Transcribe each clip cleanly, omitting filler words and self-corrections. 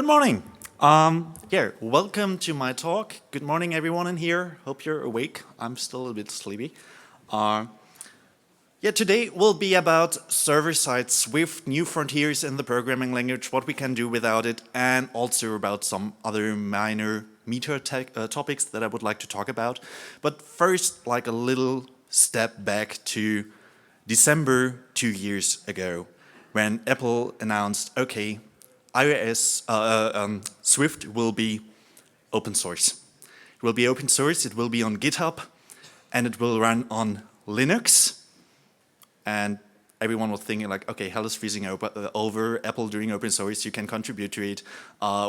morning. Welcome to my talk. Good morning, everyone in here. Hope you're awake. I'm still a bit sleepy. Today will be about server-side Swift, new frontiers in the programming language, what we can do without it, and also about some other minor meta topics that I would like to talk about. But first, like a little step back to December 2 years ago, when Apple announced, okay, Swift will be open source. It will be open source, it will be on GitHub, and it will run on Linux. And everyone was thinking like, okay, hell is freezing over, Apple doing open source, you can contribute to it,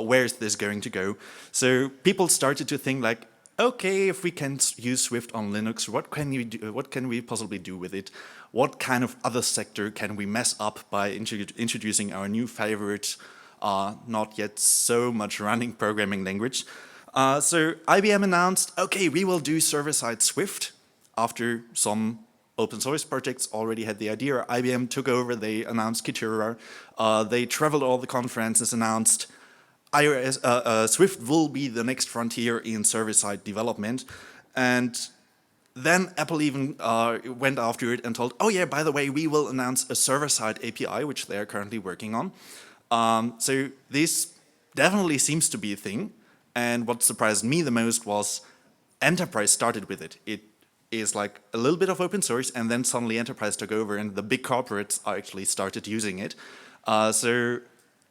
where is this going to go? So people started to think like, okay, if we can use Swift on Linux, what can we possibly do with it? What kind of other sector can we mess up by introducing our new favorite, not yet so much running programming language? So IBM announced, okay, we will do server-side Swift. After some open source projects already had the idea, IBM took over, they announced Kitura, they traveled all the conferences, announced Swift will be the next frontier in server-side development. And then Apple even went after it and told, oh yeah, by the way, we will announce a server-side API, which they're currently working on. So this definitely seems to be a thing. And what surprised me the most was enterprise started with it. It is like a little bit of open source, and then suddenly enterprise took over and the big corporates actually started using it. So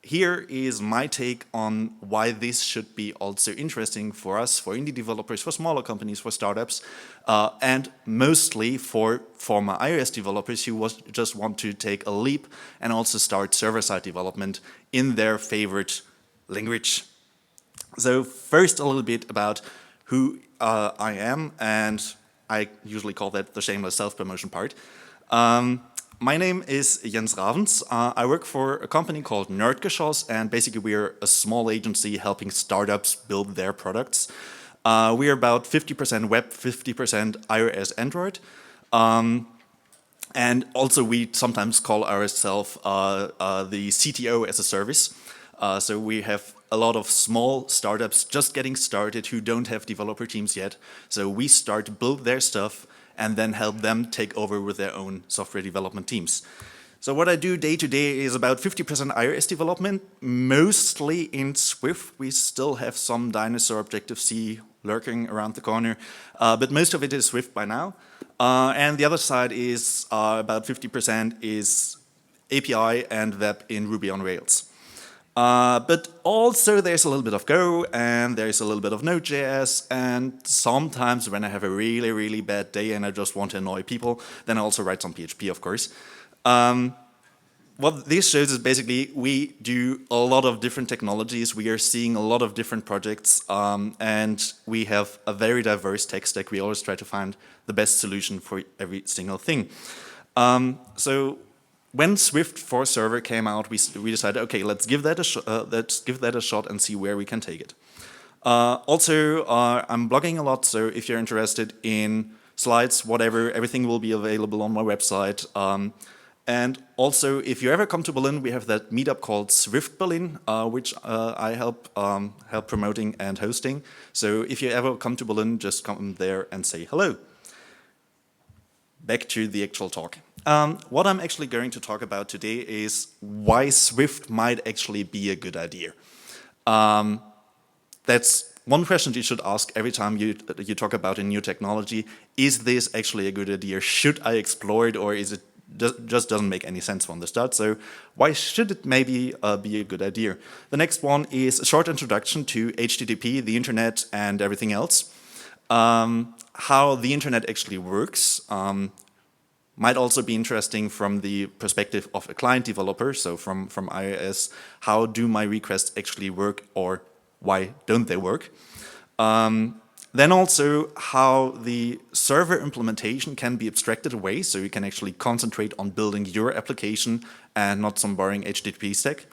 here is my take on why this should be also interesting for us, for indie developers, for smaller companies, for startups, and mostly for former iOS developers who just want to take a leap and also start server-side development in their favorite language. So first a little bit about who I am, and I usually call that the shameless self-promotion part. My name is Jens Ravens. I work for a company called Nerdgeschoss, and basically we're a small agency helping startups build their products. We're about 50% web, 50% iOS, Android. And also we sometimes call ourselves the CTO as a service. So we have a lot of small startups just getting started who don't have developer teams yet. So we start to build their stuff and then help them take over with their own software development teams. So what I do day to day is about 50% iOS development, mostly in Swift. We still have some dinosaur Objective-C lurking around the corner, but most of it is Swift by now. And the other side is about 50% is API and web in Ruby on Rails. But also there's a little bit of Go, and there's a little bit of Node.js, and sometimes when I have a really, really bad day and I just want to annoy people, then I also write some PHP, of course. What this shows is basically we do a lot of different technologies, we are seeing a lot of different projects, and we have a very diverse tech stack. We always try to find the best solution for every single thing. So when Swift for Server came out, we decided, okay, let's give that a shot and see where we can take it. Also, I'm blogging a lot, so if you're interested in slides, whatever, everything will be available on my website. And also, if you ever come to Berlin, we have that meetup called Swift Berlin, which I help promoting and hosting. So if you ever come to Berlin, just come there and say hello. Back to the actual talk. What I'm actually going to talk about today is why Swift might actually be a good idea. That's one question you should ask every time you talk about a new technology. Is this actually a good idea? Should I explore it, or is it just doesn't make any sense from the start? So why should it maybe be a good idea? The next one is a short introduction to HTTP, the internet, and everything else. How the internet actually works. Might also be interesting from the perspective of a client developer, so from iOS, how do my requests actually work, or why don't they work? Then also how the server implementation can be abstracted away, so you can actually concentrate on building your application and not some boring HTTP stack.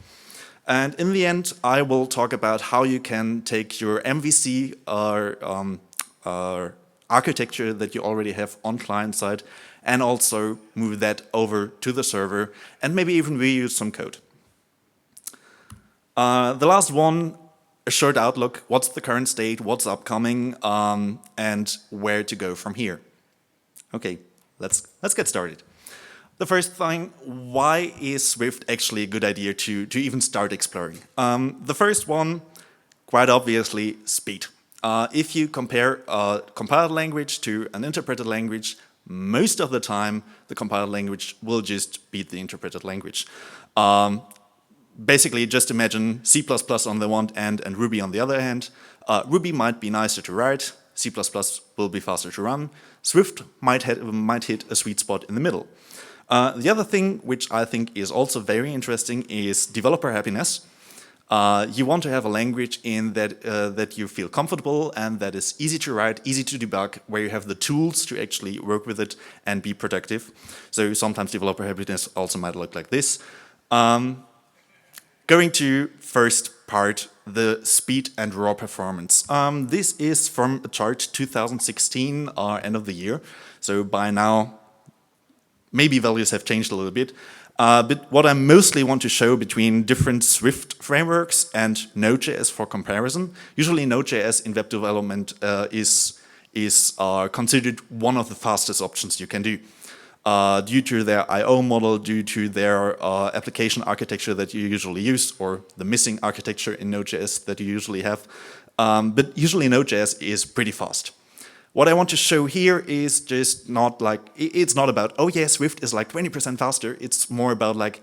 And in the end, I will talk about how you can take your MVC or architecture that you already have on client side and also move that over to the server and maybe even reuse some code. The last one, a short outlook. What's the current state? What's upcoming? And where to go from here? Okay, let's get started. The first thing, why is Swift actually a good idea to even start exploring? The first one, quite obviously, speed. If you compare a compiled language to an interpreted language, most of the time the compiled language will just beat the interpreted language. Basically, just imagine C++ on the one hand and Ruby on the other hand. Ruby might be nicer to write, C++ will be faster to run. Swift might hit a sweet spot in the middle. The other thing, which I think is also very interesting, is developer happiness. You want to have a language in that you feel comfortable and that is easy to write, easy to debug, where you have the tools to actually work with it and be productive. So sometimes developer happiness also might look like this. Going to first part, the speed and raw performance. This is from a chart 2016, end of the year. So by now, maybe values have changed a little bit. But what I mostly want to show between different Swift frameworks and Node.js for comparison, usually Node.js in web development is considered one of the fastest options you can do. Due to their I/O model, due to their application architecture that you usually use, or the missing architecture in Node.js that you usually have. But usually Node.js is pretty fast. What I want to show here is just not like, it's not about, oh yeah, Swift is like 20% faster. It's more about like,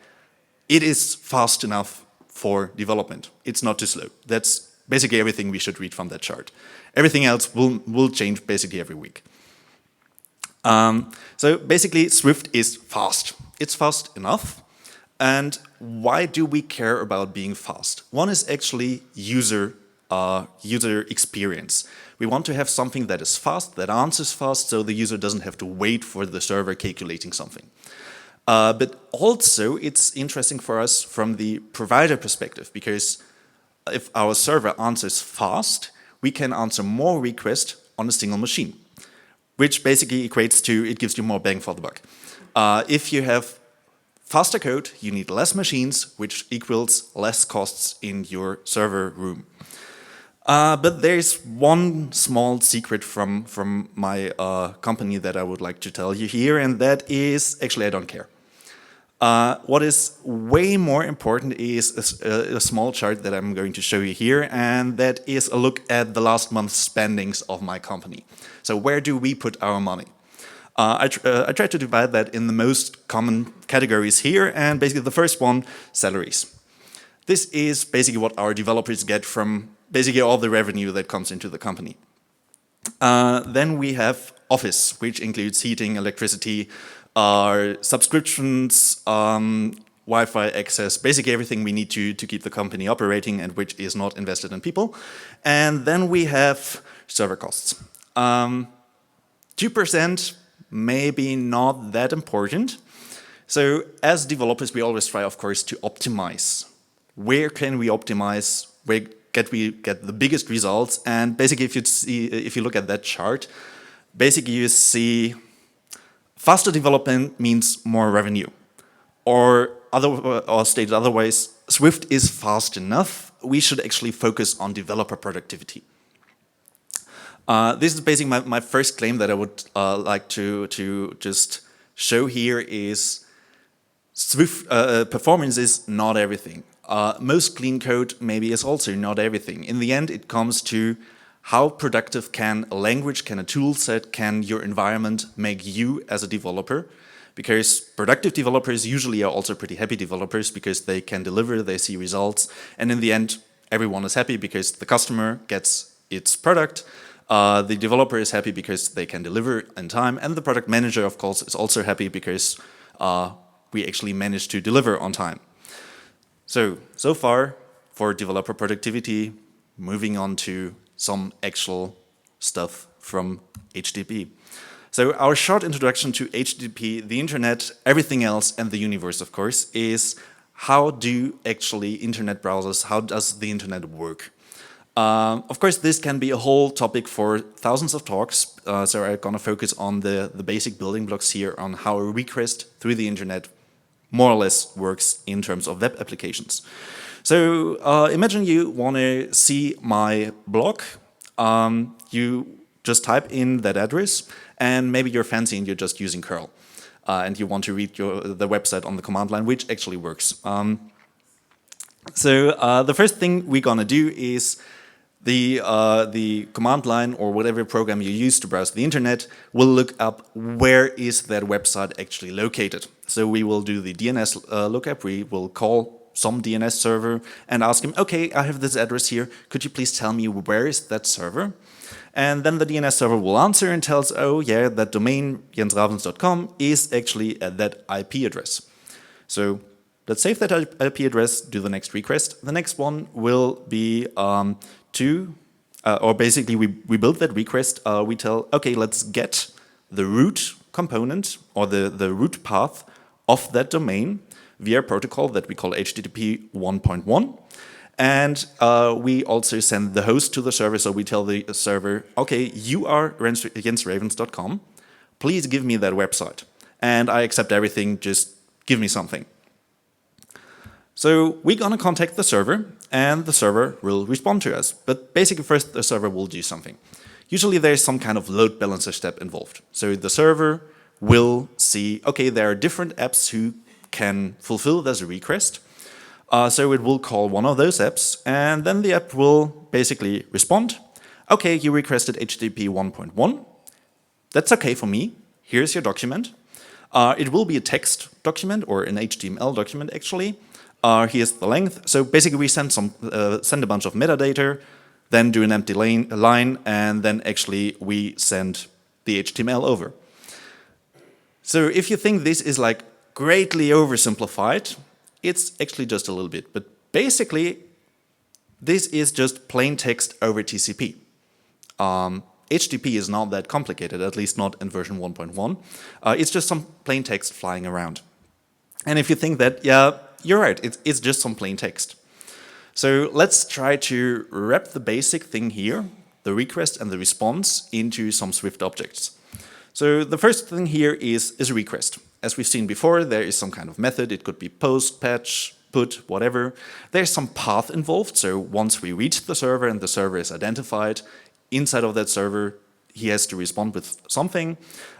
it is fast enough for development. It's not too slow. That's basically everything we should read from that chart. Everything else will change basically every week. So basically, Swift is fast. It's fast enough. And why do we care about being fast? One is actually user experience. We want to have something that is fast, that answers fast, so the user doesn't have to wait for the server calculating something. But also, it's interesting for us from the provider perspective, because if our server answers fast, we can answer more requests on a single machine, which basically equates to, it gives you more bang for the buck. If you have faster code, you need less machines, which equals less costs in your server room. But there's one small secret from my company that I would like to tell you here, and that is, actually I don't care. What is way more important is a small chart that I'm going to show you here, and that is a look at the last month's spendings of my company. So where do we put our money? I try to divide that in the most common categories here, and basically the first one, salaries. This is basically what our developers get from basically all the revenue that comes into the company. Then we have office, which includes heating, electricity, subscriptions, Wi-Fi access, basically everything we need to keep the company operating and which is not invested in people. And then we have server costs. 2%, maybe not that important. So as developers, we always try, of course, to optimize. Where can we optimize? Where we get the biggest results? And basically, if you look at that chart, basically you see faster development means more revenue. Or stated otherwise, Swift is fast enough. We should actually focus on developer productivity. This is basically my first claim that I would like to just show here is Swift performance is not everything. Most clean code maybe is also not everything. In the end, it comes to how productive can a language, can a tool set, can your environment make you as a developer? Because productive developers usually are also pretty happy developers because they can deliver, they see results, and in the end, everyone is happy because the customer gets its product, the developer is happy because they can deliver in time, and the product manager, of course, is also happy because we actually managed to deliver on time. So far for developer productivity, moving on to some actual stuff from HTTP. So our short introduction to HTTP, the internet, everything else, and the universe, of course, is how do actually internet browsers, how does the internet work? Of course, this can be a whole topic for thousands of talks, so I'm going to focus on the basic building blocks here on how a request through the internet more or less works in terms of web applications. So imagine you want to see my blog. You just type in that address, and maybe you're fancy and you're just using curl. And you want to read the website on the command line, which actually works. So the first thing we're gonna do is the command line or whatever program you use to browse the internet will look up where is that website actually located. So we will do the DNS lookup. We will call some DNS server and ask him, okay, I have this address here. Could you please tell me where is that server? And then the DNS server will answer and tells, oh yeah, that domain jensravens.com is actually at that IP address. So let's save that IP address, do the next request. The next one will be or basically we build that request, we tell, okay, let's get the root component or the root path of that domain via a protocol that we call HTTP 1.1. And we also send the host to the server, so we tell the server, okay, you are jensravens.com, please give me that website. And I accept everything, just give me something. So we're gonna contact the server, and the server will respond to us. But basically first the server will do something. Usually there's some kind of load balancer step involved. So the server will see, okay, there are different apps who can fulfill this request. So it will call one of those apps, and then the app will basically respond. Okay, you requested HTTP 1.1. That's okay for me. Here's your document. It will be a text document or an HTML document actually. Here's the length. So basically we send a bunch of metadata, then do an empty line, and then actually we send the HTML over. So if you think this is like greatly oversimplified, it's actually just a little bit. But basically, this is just plain text over TCP. HTTP is not that complicated, at least not in version 1.1. It's just some plain text flying around. And if you think that, yeah, you're right, it's just some plain text. So let's try to wrap the basic thing here, the request and the response, into some Swift objects. So the first thing here is a request. As we've seen before, there is some kind of method. It could be post, patch, put, whatever. There's some path involved. So once we reach the server and the server is identified, inside of that server, he has to respond with something.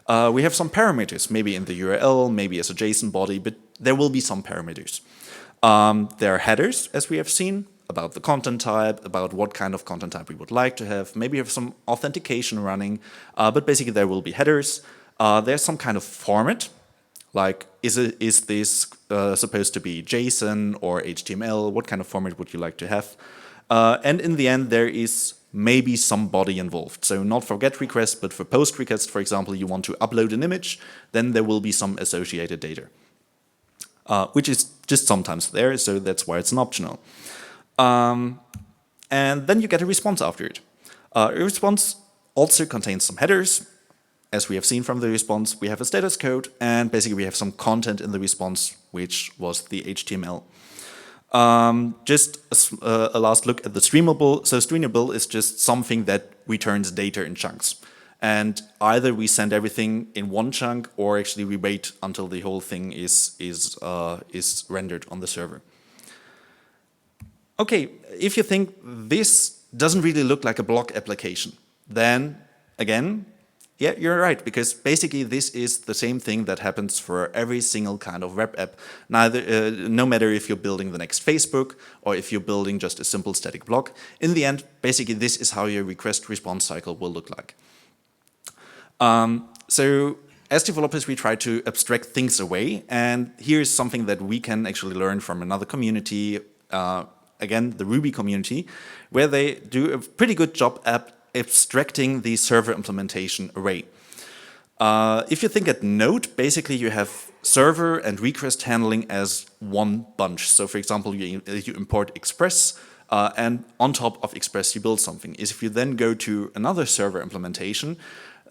We have some parameters, maybe in the URL, maybe as a JSON body, but there will be some parameters. There are headers, as we have seen, about the content type, about what kind of content type we would like to have. Maybe have some authentication running, but basically there will be headers. There's some kind of format, like is this supposed to be JSON or HTML? What kind of format would you like to have? And in the end, there is maybe some body involved. So not for GET request, but for POST request, for example, you want to upload an image, then there will be some associated data, which is just sometimes there, so that's why it's an optional. And then you get a response after it. A response also contains some headers. As we have seen from the response, we have a status code, and basically we have some content in the response, which was the HTML. Just a last look at the streamable. So streamable is just something that returns data in chunks. And either we send everything in one chunk, or actually we wait until the whole thing is rendered on the server. Okay, if you think this doesn't really look like a blog application, then again, yeah, you're right, because basically this is the same thing that happens for every single kind of web app. No matter if you're building the next Facebook or if you're building just a simple static blog, in the end, basically this is how your request-response cycle will look like. So as developers, we try to abstract things away, and here's something that we can actually learn from another community, again, the Ruby community, where they do a pretty good job at abstracting the server implementation array. If you think at Node, basically you have server and request handling as one bunch. So for example, you import Express, and on top of Express you build something. If you then go to another server implementation,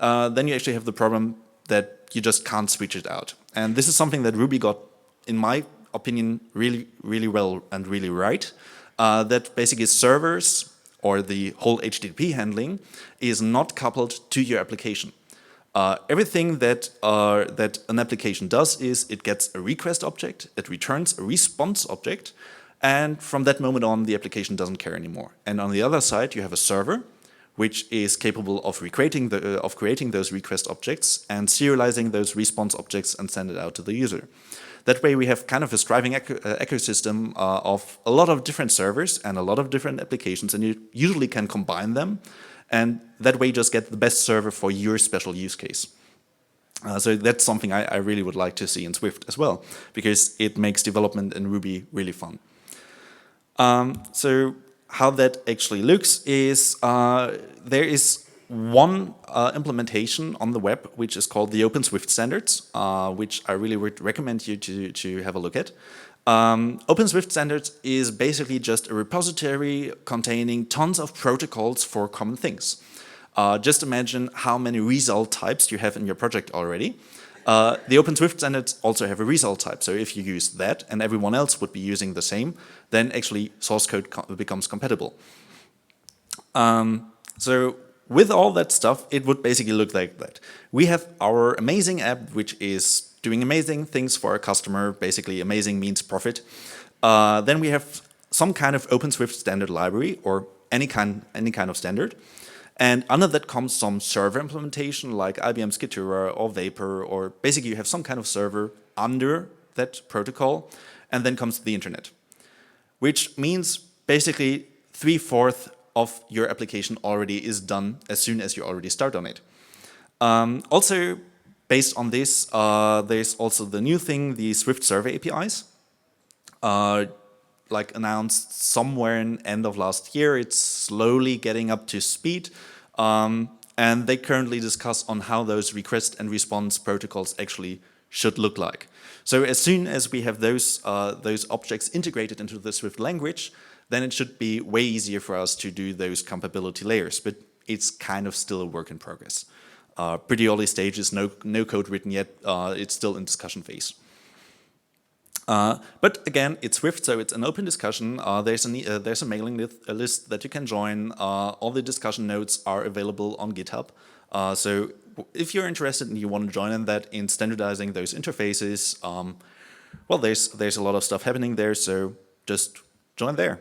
then you actually have the problem that you just can't switch it out. And this is something that Ruby got, in my opinion, really, really well and really right. That basically servers or the whole HTTP handling is not coupled to your application. Everything that an application does is it gets a request object, it returns a response object, And from that moment on, the application doesn't care anymore. And on the other side, you have a server, which is capable of creating those request objects and serializing those response objects and send it out to the user. That way we have kind of a thriving ecosystem of a lot of different servers and a lot of different applications, and you usually can combine them, and that way you just get the best server for your special use case. So that's something I really would like to see in Swift as well, because it makes development in Ruby really fun. So how that actually looks is there is one implementation on the web which is called the Open Swift Standards, which I really would recommend you to have a look at. Open Swift Standards is basically just a repository containing tons of protocols for common things. Just imagine how many result types you have in your project already. The Open Swift standards also have a result type, so if you use that and everyone else would be using the same, then actually source code becomes compatible. So with all that stuff, it would basically look like that. We have our amazing app, which is doing amazing things for our customer. Basically, amazing means profit. Then we have some kind of Open Swift standard library, or any kind of standard. And under that comes some server implementation like IBM Skitura or Vapor, or basically you have some kind of server under that protocol, and then comes the internet. Which means basically 3/4 of your application already is done as soon as you already start on it. Also, based on this, there's also the new thing, the Swift Server APIs. Like announced somewhere in end of last year. It's slowly getting up to speed. And they currently discuss on how those request and response protocols actually should look like. So as soon as we have those objects integrated into the Swift language, then it should be way easier for us to do those compatibility layers. But it's kind of still a work in progress. Pretty early stages, no code written yet. It's still in discussion phase. But again, it's Swift, so it's an open discussion. There's a mailing list that you can join. All the discussion notes are available on GitHub. So if you're interested and you want to join in that in standardizing those interfaces, well, there's a lot of stuff happening there, so just join there.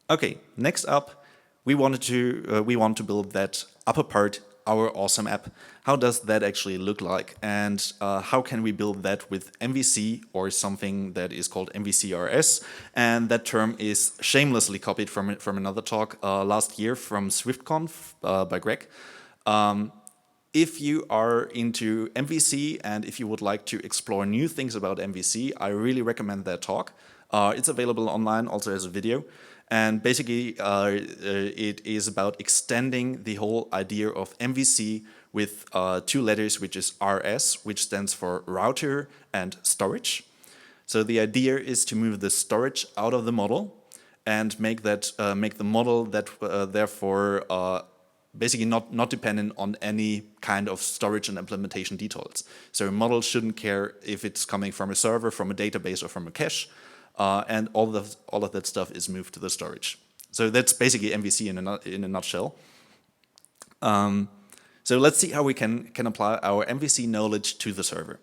Okay, next up, we want to build that upper part, our awesome app. How does that actually look like? And how can we build that with MVC or something that is called MVCRS? And that term is shamelessly copied from another talk last year from SwiftConf by Greg. If you are into MVC and if you would like to explore new things about MVC, I really recommend that talk. It's available online also as a video. And basically, it is about extending the whole idea of MVC with 2 letters, which is RS, which stands for router and storage. So the idea is to move the storage out of the model and make the model that therefore basically not dependent on any kind of storage and implementation details. So a model shouldn't care if it's coming from a server, from a database, or from a cache. And all of that stuff is moved to the storage. So that's basically MVC in a nutshell. So let's see how we can apply our MVC knowledge to the server.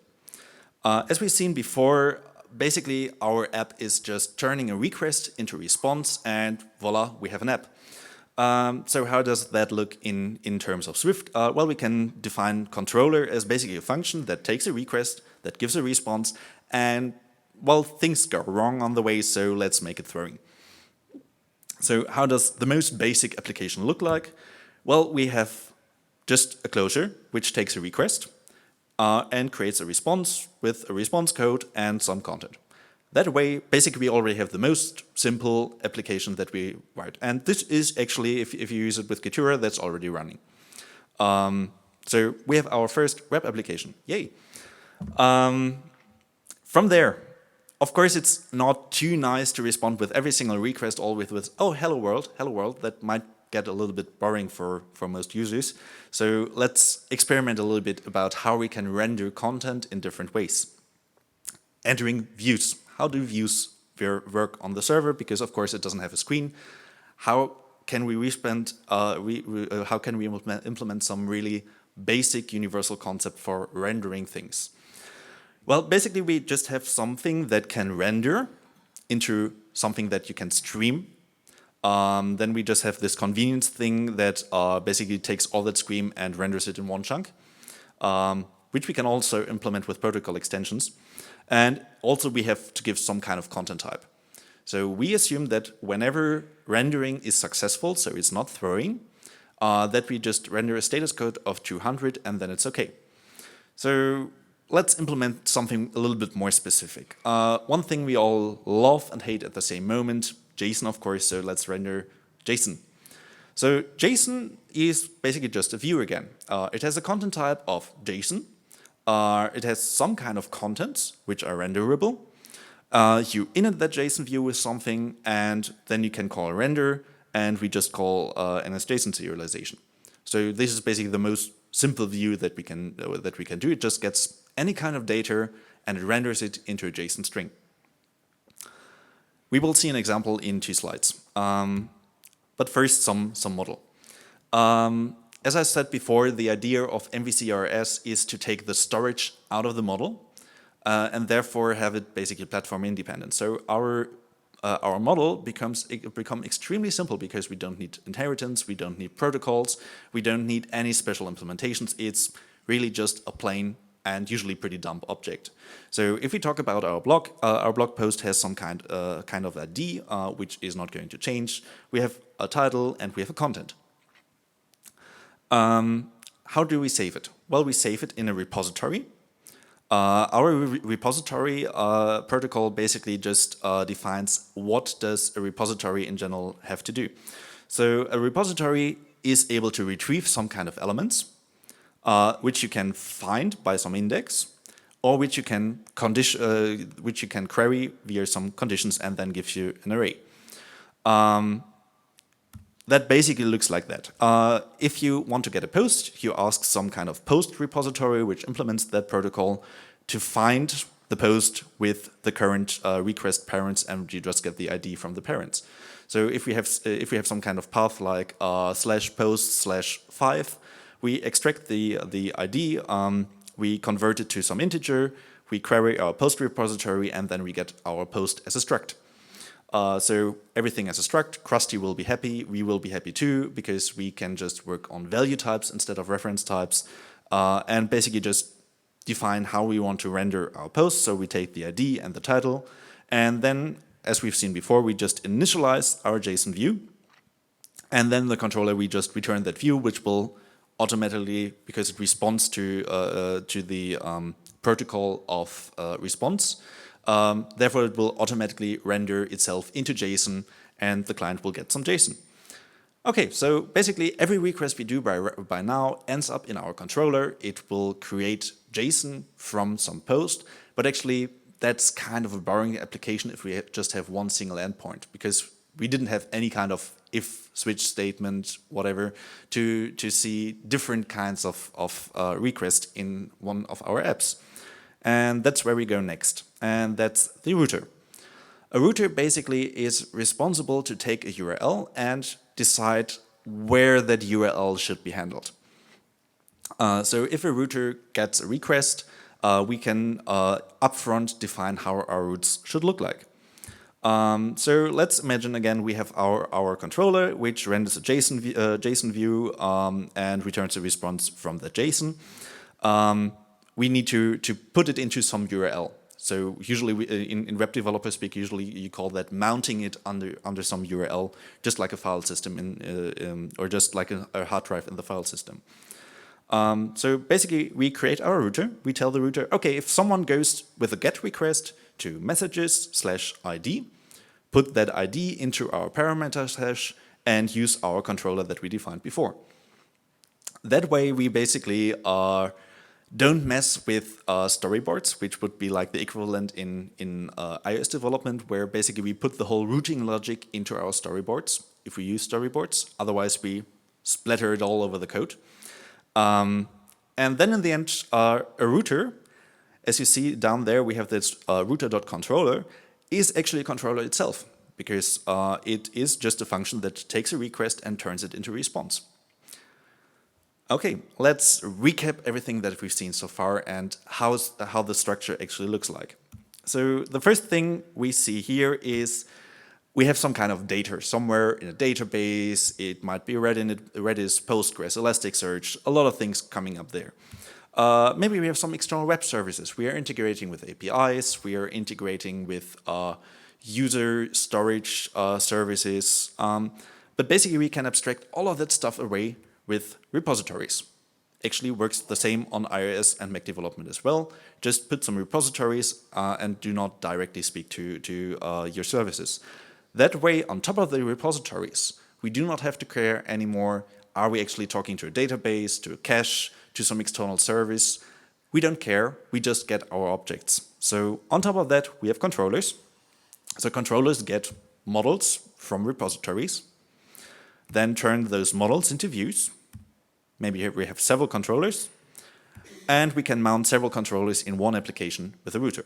As we've seen before, basically our app is just turning a request into a response, and voila, we have an app. So how does that look in terms of Swift? Well, we can define controller as basically a function that takes a request, that gives a response, and well, things go wrong on the way, so let's make it throwing. So how does the most basic application look like? Well, we have just a closure, which takes a request and creates a response with a response code and some content. That way, basically, we already have the most simple application that we write. And this is actually, if you use it with Skitura, that's already running. So we have our first web application. Yay. From there, of course, it's not too nice to respond with every single request always with, oh, hello world. That might get a little bit boring for most users. So let's experiment a little bit about how we can render content in different ways. Entering views. How do views work on the server? Because of course it doesn't have a screen. How can we implement some really basic universal concept for rendering things? Well, basically we just have something that can render into something that you can stream. Then we just have this convenience thing that basically takes all that stream and renders it in one chunk, which we can also implement with protocol extensions. And also we have to give some kind of content type. So we assume that whenever rendering is successful, so it's not throwing, that we just render a status code of 200 and then it's okay. So let's implement something a little bit more specific. One thing we all love and hate at the same moment, JSON of course, so let's render JSON. So JSON is basically just a view again. It has a content type of JSON. It has some kind of contents which are renderable. You init that JSON view with something, and then you can call render, and we just call NSJSON serialization. So this is basically the most simple view that we can do. It just gets any kind of data and it renders it into a JSON string. We will see an example in 2 slides. But first, some model. As I said before, the idea of MVC-RS is to take the storage out of the model and therefore have it basically platform independent. So our model becomes extremely simple because we don't need inheritance, we don't need protocols, we don't need any special implementations. It's really just a plain and usually pretty dumb object. So if we talk about our blog post has some kind of ID, which is not going to change. We have a title and we have a content. How do we save it? Well, we save it in a repository. Our repository protocol basically just defines what does a repository in general have to do. So a repository is able to retrieve some kind of elements, which you can find by some index, or which you can query via some conditions and then gives you an array. That basically looks like that. If you want to get a post, you ask some kind of post repository which implements that protocol to find the post with the current request parents, and you just get the ID from the parents. So if we have some kind of path like /post/5, we extract the ID, we convert it to some integer, we query our post repository, and then we get our post as a struct. So everything as a struct, Krusty will be happy, we will be happy too, because we can just work on value types instead of reference types, and basically just define how we want to render our post. So we take the ID and the title, and then, as we've seen before, we just initialize our JSON view, and then the controller, we just return that view, which will automatically, because it responds to the protocol of response, therefore it will automatically render itself into JSON and the client will get some JSON. Okay, so basically every request we do by now ends up in our controller. It will create JSON from some post, but actually that's kind of a boring application if we just have one single endpoint, because we didn't have any kind of if switch statement, whatever, to see different kinds of requests in one of our apps. And that's where we go next, and that's the router. A router basically is responsible to take a URL and decide where that URL should be handled. So if a router gets a request, we can upfront define how our routes should look like. So let's imagine again we have our controller which renders a JSON view and returns a response from the JSON. We need to put it into some URL. So usually in web developer speak, usually you call that mounting it under some URL, just like a file system or just like a hard drive in the file system. So basically we create our router. We tell the router, okay, if someone goes with a GET request to messages/ID, put that ID into our parameters hash and use our controller that we defined before. That way we basically don't mess with storyboards, which would be like the equivalent in iOS development, where basically we put the whole routing logic into our storyboards, if we use storyboards. Otherwise, we splatter it all over the code. And then in the end, a router, as you see down there, we have this router.controller, is actually a controller itself, because it is just a function that takes a request and turns it into a response. Okay, let's recap everything that we've seen so far and how the structure actually looks like. So the first thing we see here is we have some kind of data somewhere in a database. It might be Redis, Postgres, Elasticsearch, a lot of things coming up there. Maybe we have some external web services. We are integrating with APIs. We are integrating with user storage services. But basically, we can abstract all of that stuff away with repositories. Actually works the same on iOS and Mac development as well. Just put some repositories and do not directly speak to your services. That way, on top of the repositories, we do not have to care anymore, are we actually talking to a database, to a cache, to some external service? We don't care, we just get our objects. So on top of that, we have controllers. So controllers get models from repositories, then turn those models into views. Maybe we have several controllers, and we can mount several controllers in one application with a router.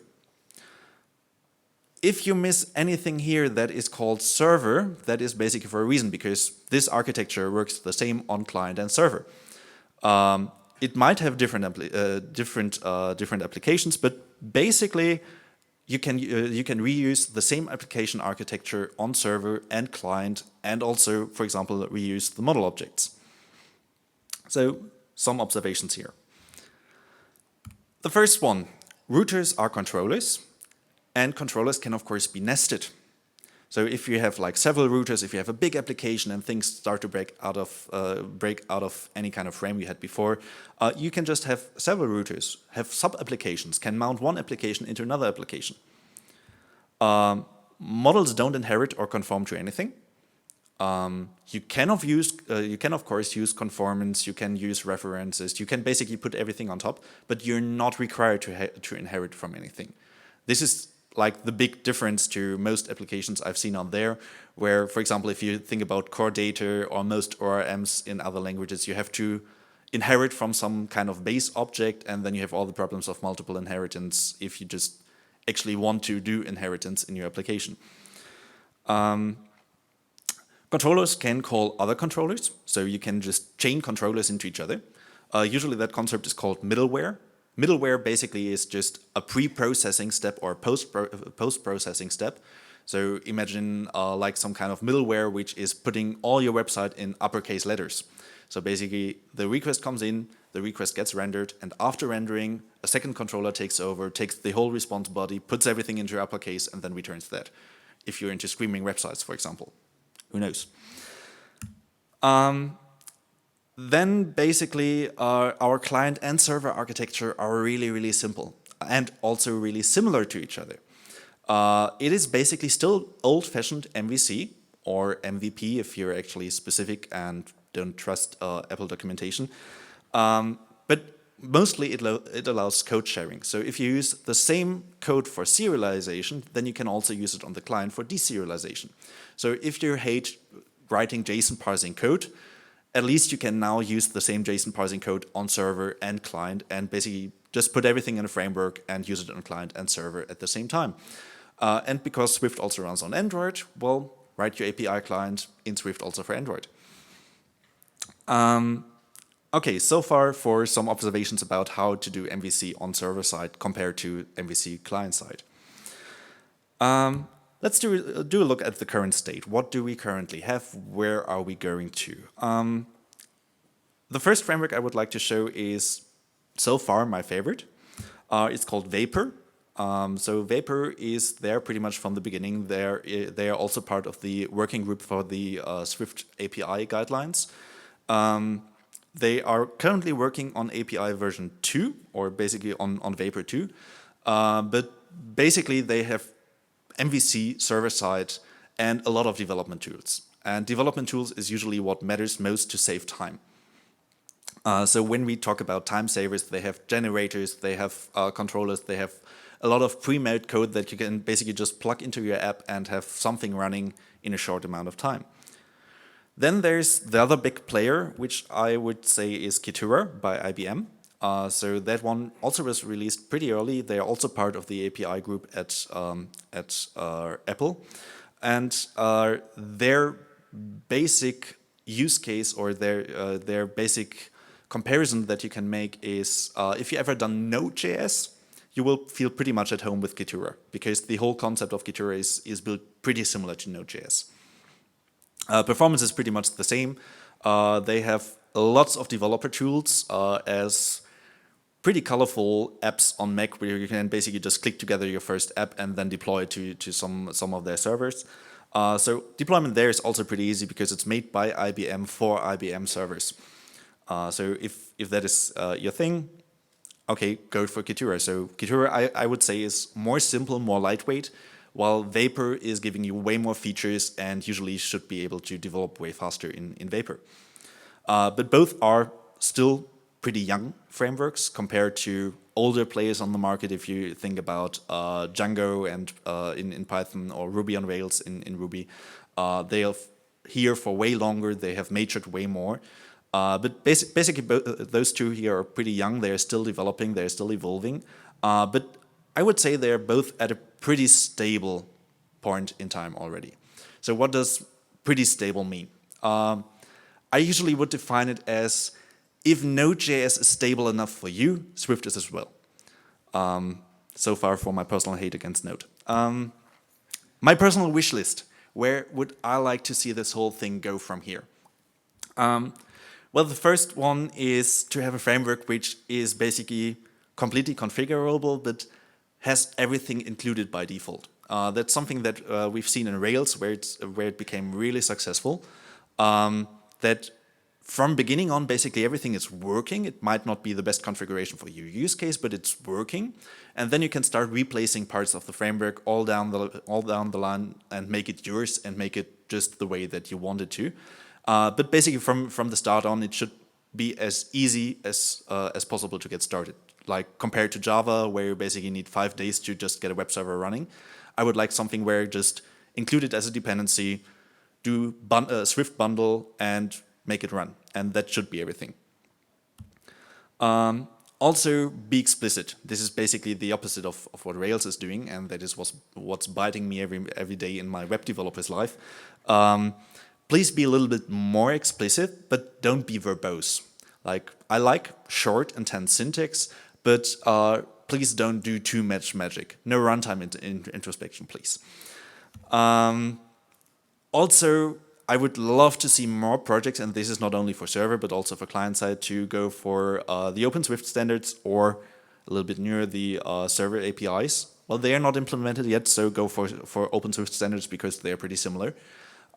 If you miss anything here that is called server, that is basically for a reason, because this architecture works the same on client and server. It might have different applications, but basically you can reuse the same application architecture on server and client, and also, for example, reuse the model objects. So some observations here. The first one, routers are controllers, and controllers can of course be nested. So if you have like several routers, if you have a big application and things start to break out of any kind of frame you had before, you can just have several routers, have sub-applications, can mount one application into another application. Models don't inherit or conform to anything. You can of course use conformance, you can use references, you can basically put everything on top, but you're not required to inherit from anything. This is like the big difference to most applications I've seen on there, where, for example, if you think about core data or most ORMs in other languages, you have to inherit from some kind of base object, and then you have all the problems of multiple inheritance if you just actually want to do inheritance in your application. Controllers can call other controllers, so you can just chain controllers into each other. Usually that concept is called middleware. Middleware basically is just a pre-processing step or post-processing step. So imagine like some kind of middleware which is putting all your website in uppercase letters. So basically the request comes in, the request gets rendered, and after rendering, a second controller takes over, takes the whole response body, puts everything into uppercase, and then returns that. If you're into screaming websites, for example. Who knows? Then basically our client and server architecture are really, really simple and also really similar to each other. It is basically still old-fashioned MVC or MVP if you're actually specific and don't trust Apple documentation. But mostly it allows code sharing. So if you use the same code for serialization, then you can also use it on the client for deserialization. So if you hate writing JSON parsing code, at least you can now use the same JSON parsing code on server and client and basically just put everything in a framework and use it on client and server at the same time. And because Swift also runs on Android, well, write your API client in Swift also for Android. Okay, so far for some observations about how to do MVC on server side compared to MVC client side. Let's do a look at the current state. What do we currently have? Where are we going to? The first framework I would like to show is, so far, my favorite. It's called Vapor. So Vapor is there pretty much from the beginning. They are also part of the working group for the Swift API guidelines. They are currently working on API version 2, or basically on Vapor 2. But basically they have MVC server-side and a lot of development tools. And development tools is usually what matters most to save time. So when we talk about time savers, they have generators, they have controllers, they have a lot of pre-made code that you can basically just plug into your app and have something running in a short amount of time. Then there's the other big player, which I would say is Kitura by IBM. So that one also was released pretty early. They are also part of the API group at Apple. And their basic use case or their basic comparison that you can make is if you ever done Node.js, you will feel pretty much at home with Kitura, because the whole concept of Kitura is built pretty similar to Node.js. Performance is pretty much the same. They have lots of developer tools as pretty colorful apps on Mac, where you can basically just click together your first app and then deploy it to some of their servers. So deployment there is also pretty easy because it's made by IBM for IBM servers. So if that is your thing, okay, go for Kitura. So Kitura, I would say, is more simple, more lightweight, while Vapor is giving you way more features and usually should be able to develop way faster in Vapor. But both are still pretty young frameworks compared to older players on the market. If you think about Django and in Python, or Ruby on Rails in Ruby, they are here for way longer. They have matured way more. But basically, those two here are pretty young. They are still developing. They are still evolving. But I would say they are both at a pretty stable point in time already. So what does pretty stable mean? I usually would define it as, if Node.js is stable enough for you, Swift is as well. So far for my personal hate against Node. My personal wish list. Where would I like to see this whole thing go from here? Well, the first one is to have a framework which is basically completely configurable, but has everything included by default. That's something that we've seen in Rails, where it became really successful. That from beginning on, basically everything is working. It might not be the best configuration for your use case, but it's working. And then you can start replacing parts of the framework all down the line and make it yours and make it just the way that you want it to. But basically from the start on, it should be as easy as possible to get started. Like compared to Java, where you basically need 5 days to just get a web server running, I would like something where just include it as a dependency, do Swift bundle, and make it run. And that should be everything. Also, be explicit. This is basically the opposite of what Rails is doing, and that is what's biting me every day in my web developer's life. Please be a little bit more explicit, but don't be verbose. Like, I like short, intense syntax, but please don't do too much magic. No runtime introspection, please. Also, I would love to see more projects, and this is not only for server, but also for client side, to go for the Open Swift standards, or a little bit nearer, the server APIs. Well, they are not implemented yet, so go for Open Swift standards because they are pretty similar.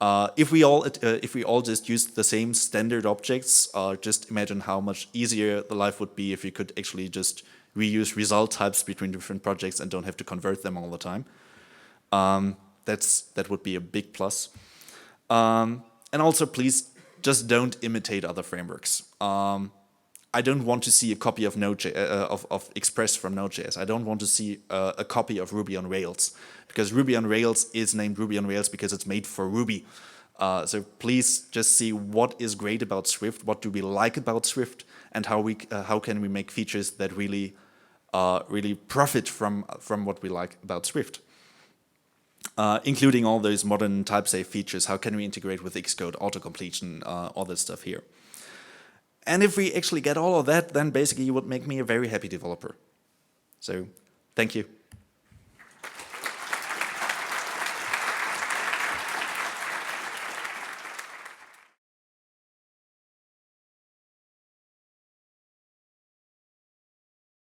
If we all just use the same standard objects, just imagine how much easier the life would be if you could actually just reuse result types between different projects and don't have to convert them all the time. That would be a big plus. And also, please just don't imitate other frameworks. I don't want to see a copy of of Express from Node.js. I don't want to see a copy of Ruby on Rails, because Ruby on Rails is named Ruby on Rails because it's made for Ruby. So please just see what is great about Swift, what do we like about Swift, and how can we make features that really profit from what we like about Swift. Including all those modern type-safe features. How can we integrate with Xcode, autocompletion, all that stuff here. And if we actually get all of that, then basically you would make me a very happy developer. So, thank you.